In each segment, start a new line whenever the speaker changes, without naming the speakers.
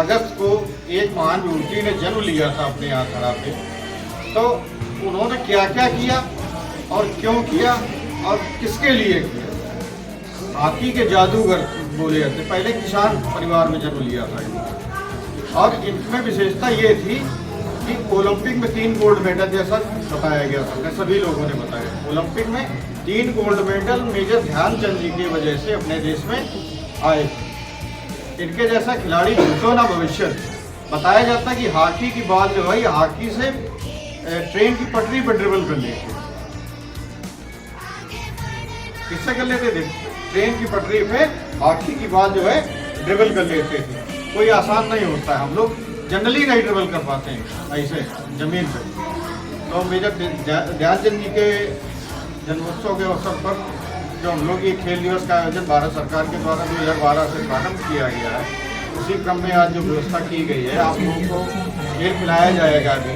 अगस्त को एक महान विभूति ने जन्म लिया था अपने यहाँ खड़ा पे, तो उन्होंने क्या क्या किया और क्यों किया और किसके लिए किया। हॉकी के जादूगर बोले जाते, पहले किसान परिवार में जन्म लिया था इन्होंने। और इनमें विशेषता ये थी कि ओलंपिक में 3 गोल्ड मेडल जैसा बताया गया था, सभी लोगों ने बताया। ओलंपिक में 3 गोल्ड मेडल मेजर ध्यानचंद जी की वजह से अपने देश में आए। इनके जैसा खिलाड़ी भूतो ना भविष्य। बताया जाता कि हॉकी की बॉल जो है हॉकी से ट्रेन की पटरी पर ड्रिबल कर लेते थे। किससे कर लेते थे? ट्रेन की पटरी पे हॉकी की बॉल जो है ड्रिबल कर लेते थे। कोई आसान नहीं होता है, हम लोग जनरली नहीं ड्रिबल कर पाते हैं ऐसे जमीन पे। तो मेजर ध्यानचंद जी के जन्मोत्सव के अवसर पर जो हम लोग ये खेल दिवस का आयोजन भारत सरकार के द्वारा 2012 से प्रारंभ किया गया है, उसी क्रम में आज जो व्यवस्था की गई है, आप लोगों को खेल खिलाया जाएगा। अभी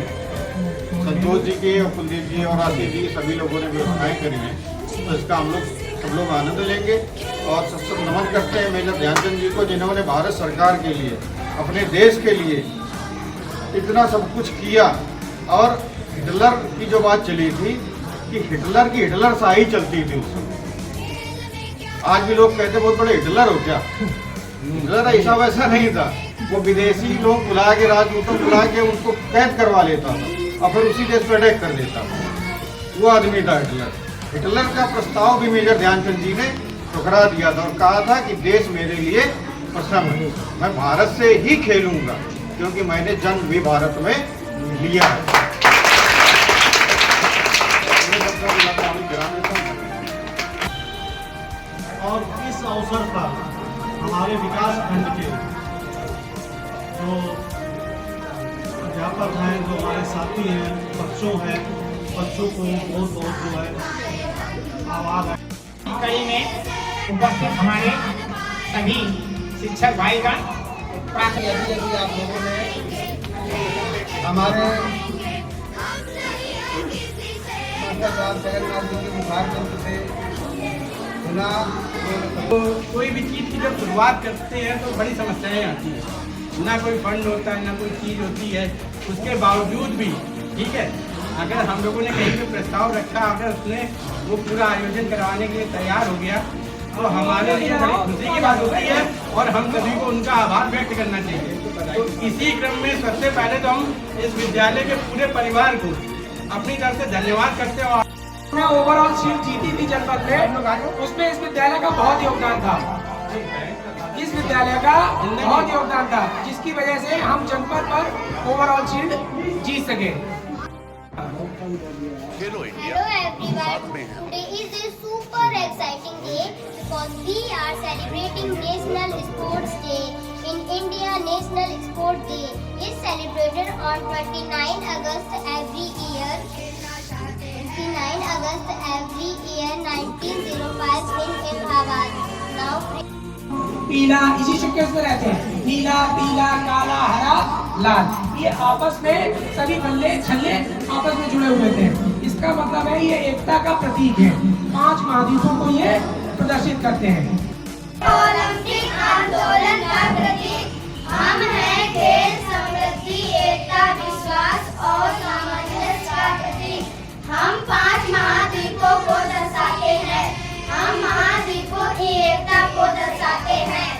संतोष जी के और कुलदीप जी और आशीष जी सभी लोगों ने व्यवस्थाएं करी हैं, तो इसका हम लोग सब लोग आनंद लेंगे। और सबसे नमन करते हैं मेजर ध्यानचंद जी को, जिन्होंने भारत सरकार के लिए, अपने देश के लिए इतना सब कुछ किया। और हिटलर की जो बात चली थी कि हिटलर की हिटलर शाही चलती थी उस समय। आज भी लोग कहते बहुत बड़े हिटलर हो क्या? हिटलर ऐसा वैसा नहीं था, वो विदेशी लोग बुला के, राजदूतों बुला के उनको कैद करवा लेता था और फिर उसी देश पर अटैक कर देता था। वो आदमी था हिटलर। हिटलर का प्रस्ताव भी मेजर ध्यानचंद जी ने ठुकरा दिया था और कहा था कि देश मेरे लिए प्रसन्न है, मैं भारत से ही खेलूंगा क्योंकि मैंने जन्म भी भारत में लिया है।
और इस अवसर पर हमारे विकास खंड के जो अध्यापक हैं, जो हमारे साथी हैं, बच्चों को बहुत बहुत जो है आवाज है।
कड़ी में उपस्थित हमारे सभी शिक्षक भाईगण,
यदि आप लोगों ने हमारे जगन्नाथ जी के मुखार मंत्र से सुना,
तो कोई भी चीज़ की जब शुरुआत करते हैं तो बड़ी समस्याएं आती हैं, ना कोई फंड होता है, ना कोई चीज़ होती है। उसके बावजूद भी ठीक है, अगर हम लोगों ने कहीं पे प्रस्ताव रखा, अगर उसने वो पूरा आयोजन करवाने के लिए तैयार हो गया तो हमारे लिए बड़ी खुशी की बात होती है और हम सभी को उनका आभार व्यक्त करना चाहिए। तो इसी क्रम में सबसे पहले तो हम इस विद्यालय के पूरे परिवार को अपनी तरफ से धन्यवाद करते हैं।
ओवरऑल सीट जीती थी जनपद में, उसमें इस विद्यालय का बहुत योगदान था। इस विद्यालय का बहुत योगदान था, जिसकी वजह से हम जनपद पर ओवरऑल सीट जीत सके।
Hello everyone, today is a super exciting day because we are celebrating National Sports Day. In India, National Sports Day is celebrated on 29 August every year. 29 August every year 1905 in Allahabad. Now
पीला इसी सिक्के में रहते हैं, नीला, पीला, काला, हरा, लाल, ये आपस में सभी बल्ले छल्ले आपस में जुड़े हुए थे। इसका मतलब है ये एकता का प्रतीक है। 5 महाद्वीपों को ये प्रदर्शित करते हैं।
ओलंपिक आंदोलन का प्रतीक हम हैं, खेल, समृद्धि, एकता, विश्वास और सामंजस्य का प्रतीक। हम 5 महाद्वीपों को दर्शाते हैं, हम महाद्वीपों की एकता को दर्शाते हैं।